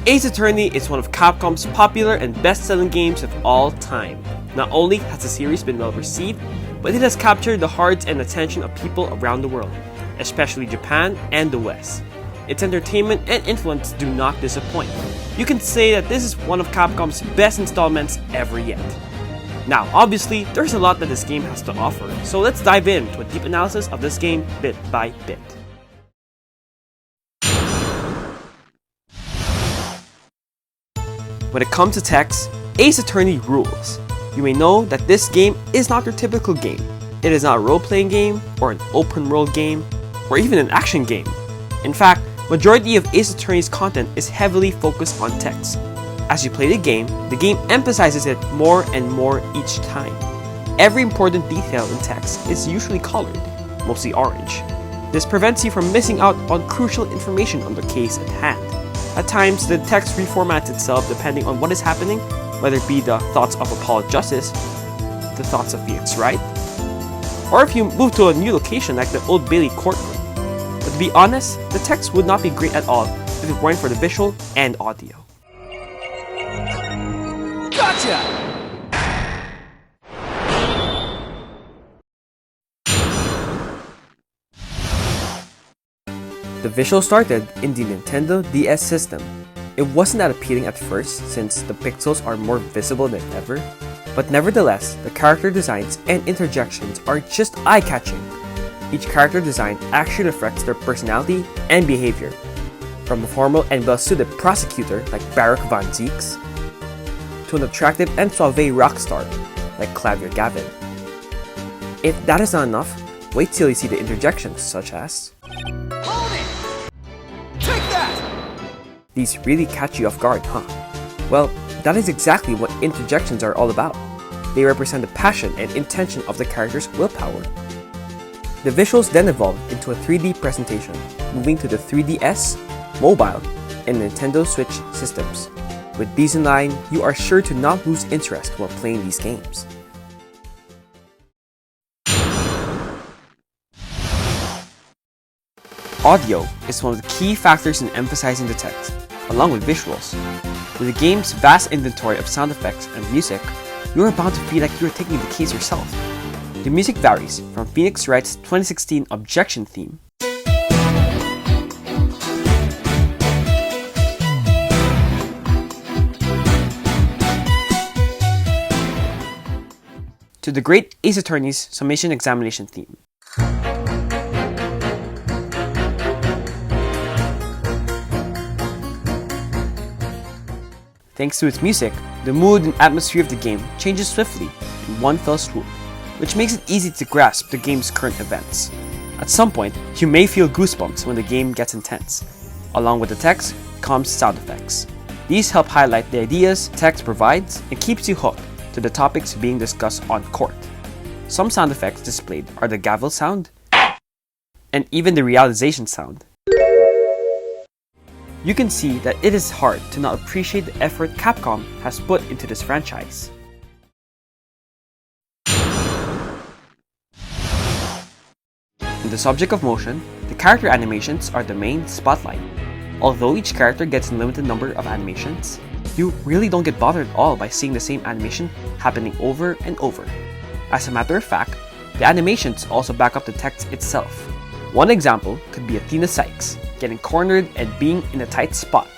Ace Attorney is one of Capcom's popular and best-selling games of all time. Not only has the series been well received, but it has captured the hearts and attention of people around the world, especially Japan and the West. Its entertainment and influence do not disappoint. You can say that this is one of Capcom's best installments ever yet. Now, obviously, there's a lot that this game has to offer, so let's dive into a deep analysis of this game bit by bit. When it comes to text, Ace Attorney rules. You may know that this game is not your typical game. It is not a role-playing game, or an open-world game, or even an action game. In fact, majority of Ace Attorney's content is heavily focused on text. As you play the game emphasizes it more and more each time. Every important detail in text is usually colored, mostly orange. This prevents you from missing out on crucial information on the case at hand. At times, the text reformats itself depending on what is happening, whether it be the thoughts of Apollo Justice, the thoughts of Phoenix Wright, or if you move to a new location like the Old Bailey courtroom. But to be honest, the text would not be great at all if it weren't for the visual and audio. Gotcha! The visual started in the Nintendo DS system. It wasn't that appealing at first since the pixels are more visible than ever, but nevertheless, the character designs and interjections are just eye-catching. Each character design actually reflects their personality and behavior, from a formal and well-suited prosecutor like Barak Van Zieks, to an attractive and suave rock star like Claudia Gavin. If that is not enough, wait till you see the interjections such as, "Hold it! Take that!" These really catch you off guard, huh? Well, that is exactly what interjections are all about. They represent the passion and intention of the character's willpower. The visuals then evolved into a 3D presentation, moving to the 3DS, mobile, and Nintendo Switch systems. With these in line, you are sure to not lose interest while playing these games. Audio is one of the key factors in emphasizing the text, along with visuals. With the game's vast inventory of sound effects and music, you are bound to feel like you are taking the case yourself. The music varies from Phoenix Wright's 2016 Objection theme, to the great Ace Attorney's Summation Examination theme. Thanks to its music, the mood and atmosphere of the game changes swiftly in one fell swoop, which makes it easy to grasp the game's current events. At some point, you may feel goosebumps when the game gets intense. Along with the text comes sound effects. These help highlight the ideas text provides and keeps you hooked to the topics being discussed on court. Some sound effects displayed are the gavel sound and even the realization sound. You can see that it is hard to not appreciate the effort Capcom has put into this franchise. In the subject of motion, the character animations are the main spotlight. Although each character gets a limited number of animations, you really don't get bothered at all by seeing the same animation happening over and over. As a matter of fact, the animations also back up the text itself. One example could be Athena Sykes getting cornered and being in a tight spot.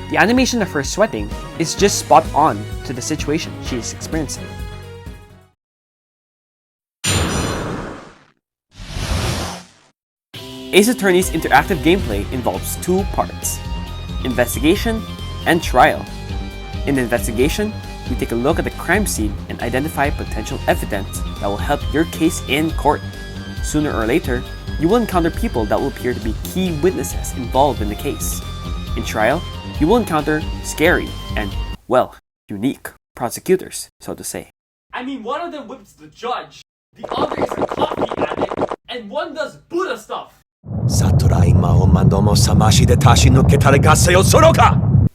The animation of her sweating is just spot on to the situation she is experiencing. Ace Attorney's interactive gameplay involves two parts: investigation and trial. In the investigation, you take a look at the crime scene and identify potential evidence that will help your case in court. Sooner or later, you will encounter people that will appear to be key witnesses involved in the case. In trial, you will encounter scary and, well, unique prosecutors, so to say. I mean, one of them whips the judge, the other is a coffee addict, and one does Buddha stuff.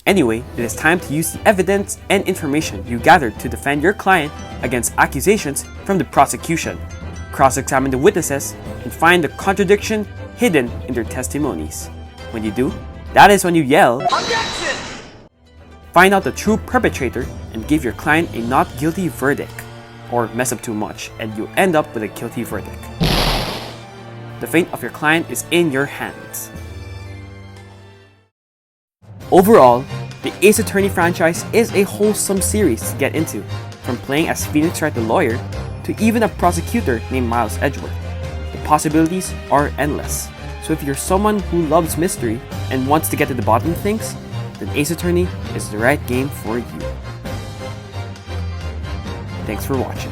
Anyway, it is time to use the evidence and information you gathered to defend your client against accusations from the prosecution. Cross-examine the witnesses and find the contradiction hidden in their testimonies. When you do, that is when you yell, Objection! find out the true perpetrator, and give your client a not guilty verdict. Or mess up too much, and you end up with a guilty verdict. The fate of your client is in your hands. Overall, the Ace Attorney franchise is a wholesome series to get into, from playing as Phoenix Wright the lawyer to even a prosecutor named Miles Edgeworth. The possibilities are endless, so if you're someone who loves mystery and wants to get to the bottom of things, then Ace Attorney is the right game for you. Thanks for watching.